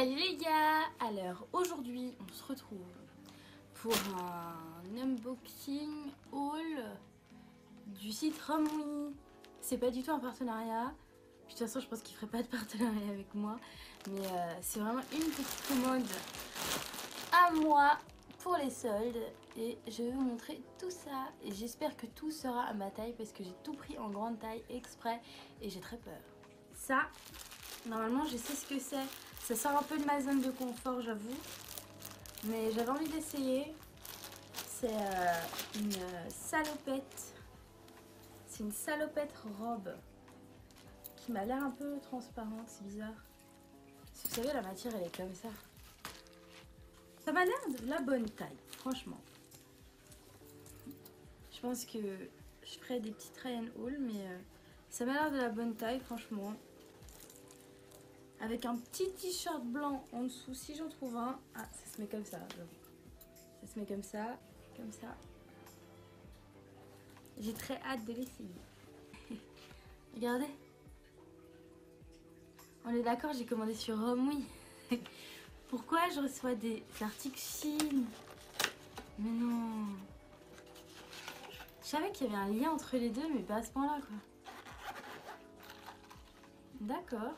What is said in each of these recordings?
Salut les gars! Alors aujourd'hui on se retrouve pour un unboxing haul du site Romwe. C'est pas du tout un partenariat, de toute façon je pense qu'il ferait pas de partenariat avec moi, mais c'est vraiment une petite commande à moi pour les soldes et je vais vous montrer tout ça et j'espère que tout sera à ma taille parce que j'ai tout pris en grande taille exprès et j'ai très peur. Ça, normalement je sais ce que c'est. Ça sort un peu de ma zone de confort, j'avoue. Mais j'avais envie d'essayer. C'est une salopette. C'est une salopette robe qui m'a l'air un peu transparente, c'est bizarre. Si vous savez, la matière elle est comme ça. Ça m'a l'air de la bonne taille, franchement. Je pense que je ferai des petits try and haul, mais ça m'a l'air de la bonne taille, franchement. Avec un petit t-shirt blanc en dessous, si j'en trouve un. Ah, ça se met comme ça, ça se met comme ça, comme ça. J'ai très hâte de l'essayer. Regardez. On est d'accord, j'ai commandé sur Romwe. Pourquoi je reçois des articles Chine? Mais non. Je savais qu'il y avait un lien entre les deux, mais pas à ce point-là, quoi. D'accord.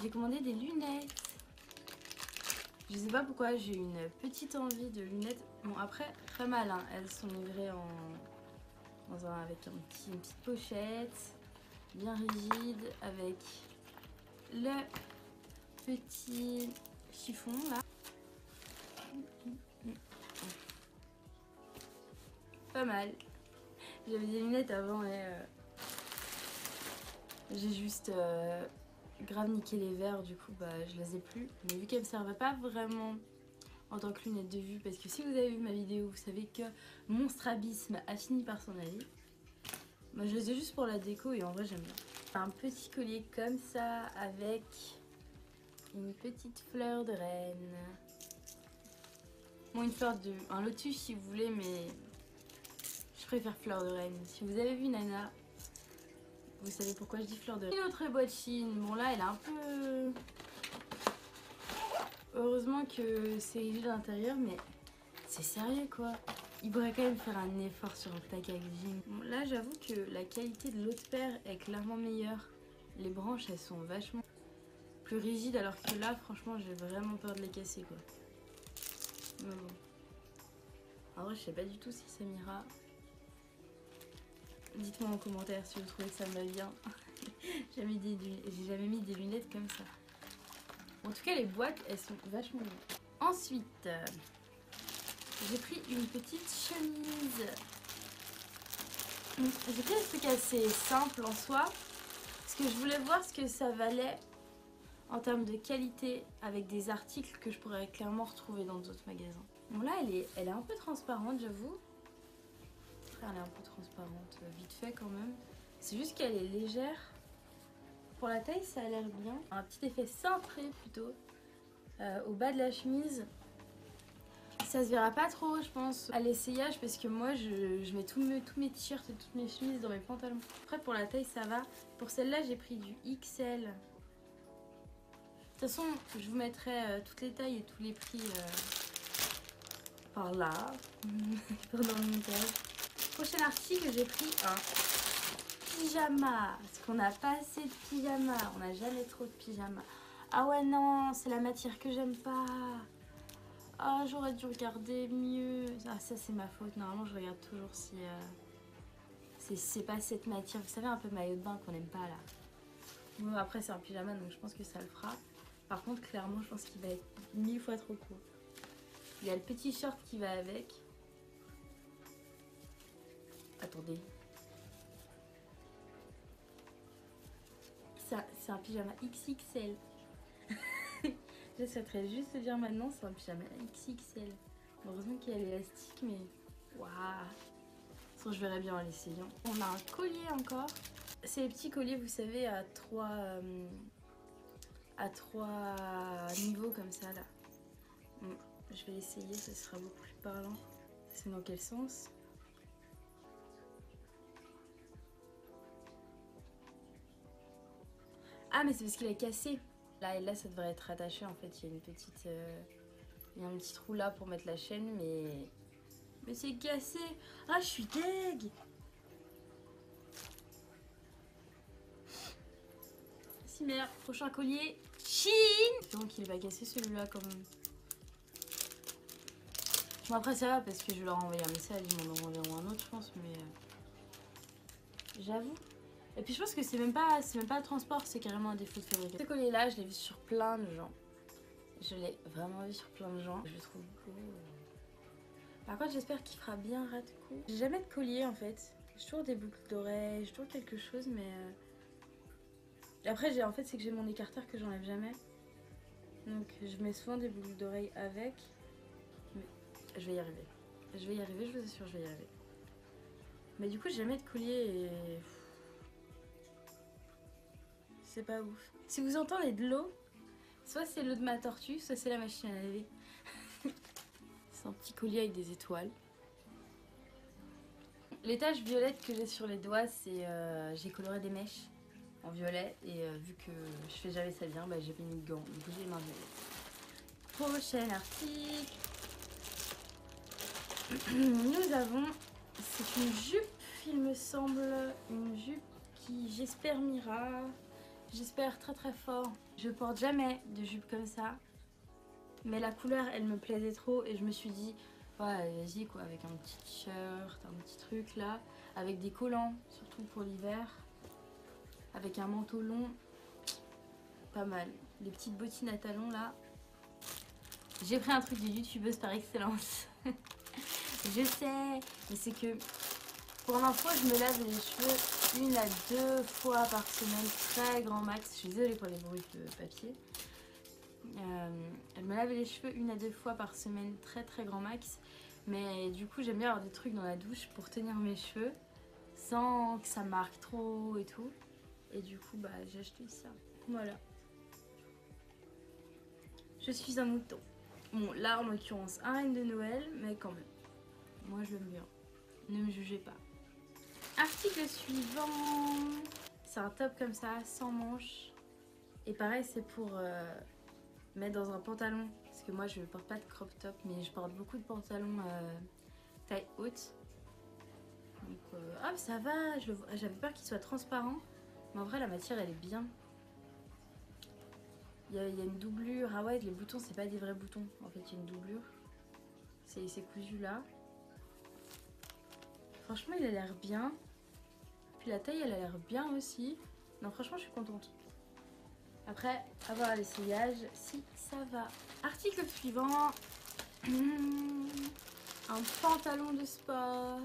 J'ai commandé des lunettes. Je sais pas pourquoi, j'ai une petite envie de lunettes. Bon, après, très mal, hein. Elles sont livrées avec une petite pochette, bien rigide, avec le petit chiffon là. Pas mal. J'avais des lunettes avant et j'ai juste grave niqué les verres, du coup bah je les ai plus. Mais vu qu'elles me servaient pas vraiment en tant que lunettes de vue, parce que si vous avez vu ma vidéo, vous savez que mon strabisme a fini par s'en aller. Moi je les ai juste pour la déco et en vrai j'aime bien. Un petit collier comme ça avec une petite fleur de reine. Bon, un lotus si vous voulez, mais je préfère fleur de reine. Si vous avez vu Nana, vous savez pourquoi je dis fleur de reine. Une autre boîte Chine. Bon là elle est un peu... Heureusement que c'est rigide à l'intérieur, mais c'est sérieux quoi. Il pourrait quand même faire un effort sur le packaging. Bon, là j'avoue que la qualité de l'autre paire est clairement meilleure. Les branches elles sont vachement plus rigides, alors que là franchement j'ai vraiment peur de les casser quoi. Mais bon. En vrai je sais pas du tout si ça m'ira. Dites-moi en commentaire si vous trouvez que ça me va bien. J'ai jamais mis des lunettes comme ça. En tout cas les boîtes elles sont vachement bien. Ensuite j'ai pris une petite chemise. J'ai pris un truc assez simple en soi, parce que je voulais voir ce que ça valait en termes de qualité avec des articles que je pourrais clairement retrouver dans d'autres magasins. Bon là elle est un peu transparente j'avoue. Elle est un peu transparente vite fait quand même. C'est juste qu'elle est légère. Pour la taille ça a l'air bien. Un petit effet cintré plutôt au bas de la chemise. Ça se verra pas trop je pense à l'essayage parce que moi je mets tous mes t-shirts et toutes mes chemises dans mes pantalons. Après pour la taille ça va. Pour celle-là j'ai pris du XL. De toute façon je vous mettrai toutes les tailles et tous les prix par là pendant le montage. Prochain article j'ai pris un pyjama. Parce qu'on n'a pas assez de pyjama. On n'a jamais trop de pyjama. Ah ouais non c'est la matière que j'aime pas. Ah, j'aurais dû regarder mieux. Ah, ça c'est ma faute. Normalement je regarde toujours si c'est pas cette matière. Vous savez, un peu maillot de bain qu'on aime pas là. Bon, après c'est un pyjama donc je pense que ça le fera. Par contre clairement je pense qu'il va être 1000 fois trop court. Il y a le petit short qui va avec. Attendez. Ça c'est un pyjama XXL. Je souhaiterais juste le dire maintenant, c'est un pyjama XXL. Heureusement qu'il y a l'élastique, mais waouh. Je verrai bien en l'essayant. On a un collier encore. C'est les petits colliers, vous savez, à trois niveaux comme ça là. Bon, je vais essayer, ça sera beaucoup plus parlant. C'est dans quel sens? Ah mais c'est parce qu'il est cassé. Là et là ça devrait être attaché en fait, il y a une petite... il y a un petit trou là pour mettre la chaîne mais c'est cassé. Ah je suis deg. Si merde, prochain collier. Chine. Donc il est pas cassé celui-là quand même. Bon après ça va parce que je leur ai envoyé un message, ils m'en enverront un autre je pense mais... j'avoue. Et puis je pense que c'est même pas le transport, c'est carrément un défaut de fabrication. Ce collier là je l'ai vu sur plein de gens. Je l'ai vraiment vu sur plein de gens. Je le trouve beau. Par contre j'espère qu'il fera bien ras de cou. J'ai jamais de collier en fait. J'ai toujours des boucles d'oreilles, j'ai toujours quelque chose mais... Après en fait c'est que j'ai mon écarteur que j'enlève jamais. Donc je mets souvent des boucles d'oreilles avec. Mais je vais y arriver. Je vais y arriver, je vous assure, je vais y arriver. Mais du coup j'ai jamais de collier et... c'est pas ouf. Si vous entendez de l'eau, soit c'est l'eau de ma tortue, soit c'est la machine à laver. C'est un petit collier avec des étoiles. Les taches violettes que j'ai sur les doigts, c'est j'ai coloré des mèches en violet et vu que je fais jamais ça bien, bah, j'ai mis de gants. Du coup j'ai les mains violets. Prochain article. Nous avons, c'est une jupe, il me semble, une jupe qui j'espère m'ira. J'espère très très fort. Je porte jamais de jupe comme ça. Mais la couleur elle me plaisait trop et je me suis dit ouais vas-y quoi, avec un petit t-shirt, un petit truc là, avec des collants surtout pour l'hiver, avec un manteau long, pas mal. Les petites bottines à talons là. J'ai pris un truc de youtubeuse par excellence. Je sais, mais c'est que pour l'info je me lave les cheveux 1 à 2 fois par semaine, très grand max. Je suis désolée pour les bruits de papier. Elle me lave les cheveux 1 à 2 fois par semaine, très très grand max. Mais du coup j'aime bien avoir des trucs dans la douche pour tenir mes cheveux sans que ça marque trop et tout. Et du coup bah j'ai acheté ça. Voilà. Je suis un mouton. Bon là en l'occurrence un reine de Noël, mais quand même. Moi je l'aime bien. Ne me jugez pas. Article suivant. C'est un top comme ça, sans manches. Et pareil c'est pour... mettre dans un pantalon, parce que moi je porte pas de crop top mais je porte beaucoup de pantalons taille haute, donc hop ça va, j'avais peur qu'il soit transparent mais en vrai la matière elle est bien. Il y a une doublure, ah ouais les boutons c'est pas des vrais boutons en fait, il y a une doublure, c'est cousu là. Franchement il a l'air bien, puis la taille elle a l'air bien aussi, non franchement je suis contente. Après, à voir l'essayage si ça va. Article suivant. Un pantalon de sport.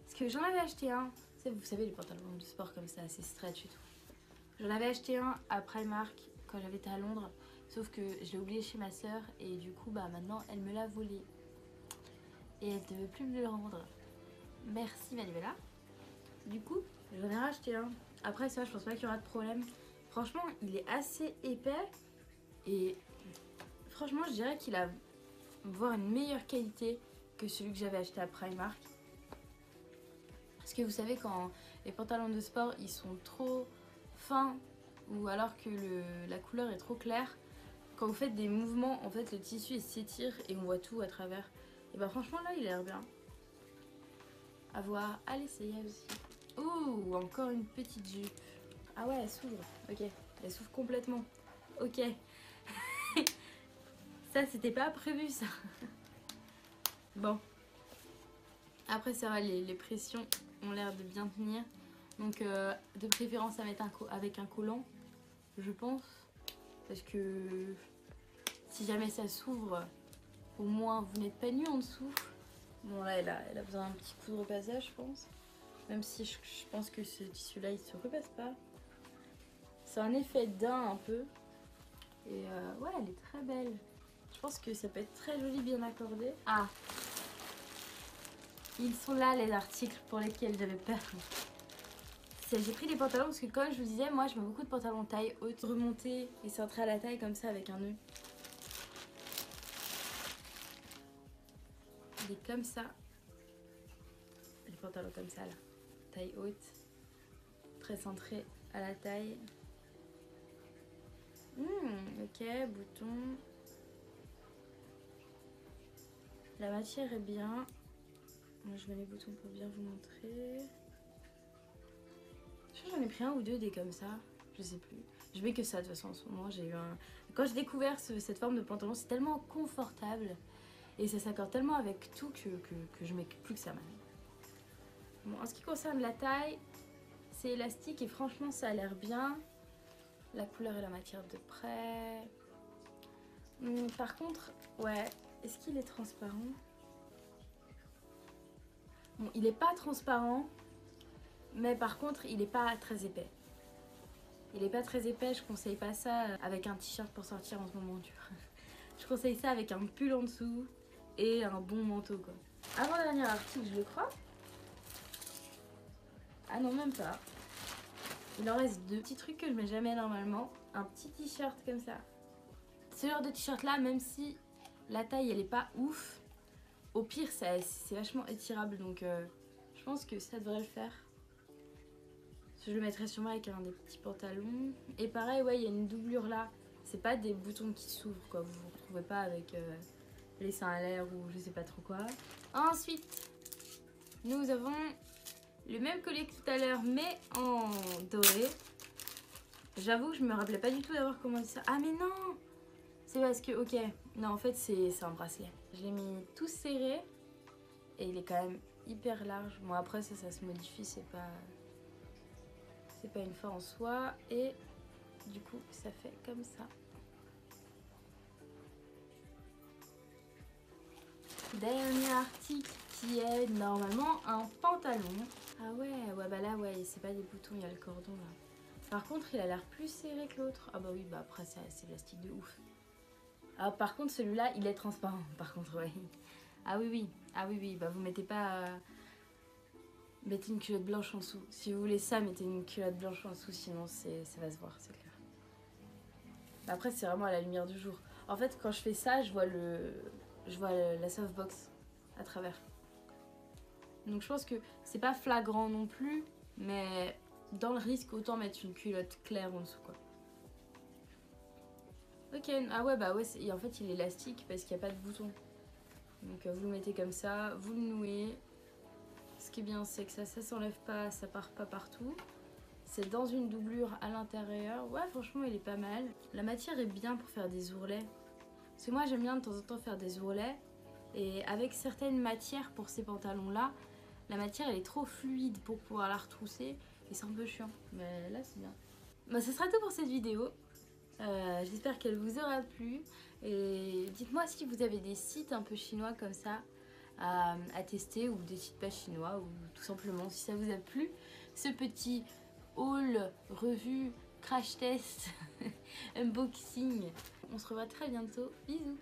Parce que j'en avais acheté un. Vous savez, les pantalons de sport comme ça, assez stretch et tout. J'en avais acheté un à Primark quand j'avais été à Londres. Sauf que je l'ai oublié chez ma soeur. Et du coup, bah maintenant, elle me l'a volé. Et elle ne veut plus me le rendre. Merci Manuela. Du coup, j'en ai racheté un. Après ça, je pense pas qu'il y aura de problème. Franchement, il est assez épais et franchement, je dirais qu'il a voire une meilleure qualité que celui que j'avais acheté à Primark. Parce que vous savez, quand les pantalons de sport, ils sont trop fins ou alors que la couleur est trop claire, quand vous faites des mouvements, en fait, le tissu il s'étire et on voit tout à travers. Et bah franchement, là, il a l'air bien. À voir, à l'essayer aussi. Ouh, encore une petite jupe. Ah ouais, elle s'ouvre. Ok, elle s'ouvre complètement. Ok. Ça, c'était pas prévu, ça. Bon. Après, ça va, les pressions ont l'air de bien tenir. Donc, de préférence à mettre avec un collant, je pense. Parce que si jamais ça s'ouvre, au moins vous n'êtes pas nu en dessous. Bon, là, elle a besoin d'un petit coup de repassage, je pense. Même si je pense que ce tissu-là, il se repasse pas. C'est un effet d'un un peu. Et ouais, elle est très belle. Je pense que ça peut être très joli, bien accordé. Ah, ils sont là les articles pour lesquels j'avais peur. J'ai pris des pantalons parce que comme je vous disais, moi je mets beaucoup de pantalons taille haute, remontés et centrés à la taille comme ça avec un nœud. Il est comme ça. Les pantalons comme ça là. Taille haute. Très centré à la taille. Ok, bouton. La matière est bien. Moi, je mets les boutons pour bien vous montrer. Je crois que j'en ai pris un ou deux des comme ça. Je sais plus. Je mets que ça de toute façon en ce moment. J'ai eu un... Quand j'ai découvert cette forme de pantalon, c'est tellement confortable. Et ça s'accorde tellement avec tout que je mets plus que ça maintenant. Bon, en ce qui concerne la taille, c'est élastique et franchement ça a l'air bien. La couleur et la matière de près. Par contre, ouais, est-ce qu'il est transparent? Bon, il est pas transparent, mais par contre, il est pas très épais. Il est pas très épais, je conseille pas ça avec un t-shirt pour sortir en ce moment dur. Je conseille ça avec un pull en dessous et un bon manteau quoi. Avant-dernier article, je le crois. Ah non, même pas. Il en reste deux petits trucs que je mets jamais normalement. Un petit t-shirt comme ça. Ce genre de t-shirt là, même si la taille elle est pas ouf, au pire c'est vachement étirable donc je pense que ça devrait le faire. Je le mettrai sûrement avec un des petits pantalons. Et pareil, ouais, il y a une doublure là. C'est pas des boutons qui s'ouvrent quoi, vous vous retrouvez pas avec les seins à l'air ou je sais pas trop quoi. Ensuite, nous avons le même collier que tout à l'heure mais en doré. J'avoue que je me rappelais pas du tout d'avoir commandé ça. Ah mais non! C'est parce que, ok, non en fait c'est un bracelet. Je l'ai mis tout serré et il est quand même hyper large. Bon après ça se modifie, c'est pas une fin en soi. Et du coup ça fait comme ça. Dernier article qui est normalement un pantalon. Ah ouais, bah là ouais, c'est pas des boutons, il y a le cordon là. Par contre il a l'air plus serré que l'autre. Ah bah oui, bah après c'est élastique de ouf. Ah, par contre celui-là il est transparent par contre ouais. Ah oui, bah vous mettez pas... mettez une culotte blanche en dessous. Si vous voulez ça, mettez une culotte blanche en dessous, sinon ça va se voir, c'est clair. Après c'est vraiment à la lumière du jour. En fait quand je fais ça, je vois la softbox à travers. Donc je pense que c'est pas flagrant non plus, mais dans le risque, autant mettre une culotte claire en dessous quoi. Ok, ah ouais bah ouais, et en fait il est élastique parce qu'il n'y a pas de bouton. Donc vous le mettez comme ça, vous le nouez. Ce qui est bien c'est que ça s'enlève pas, ça part pas partout. C'est dans une doublure à l'intérieur. Ouais franchement il est pas mal. La matière est bien pour faire des ourlets. Parce que moi j'aime bien de temps en temps faire des ourlets. Et avec certaines matières pour ces pantalons là, la matière elle est trop fluide pour pouvoir la retrousser. Et c'est un peu chiant. Mais là c'est bien. Bah ce sera tout pour cette vidéo. J'espère qu'elle vous aura plu. Et dites-moi si vous avez des sites un peu chinois comme ça à tester, ou des sites pas chinois, ou tout simplement si ça vous a plu ce petit haul, revue, crash test, unboxing. On se revoit très bientôt. Bisous.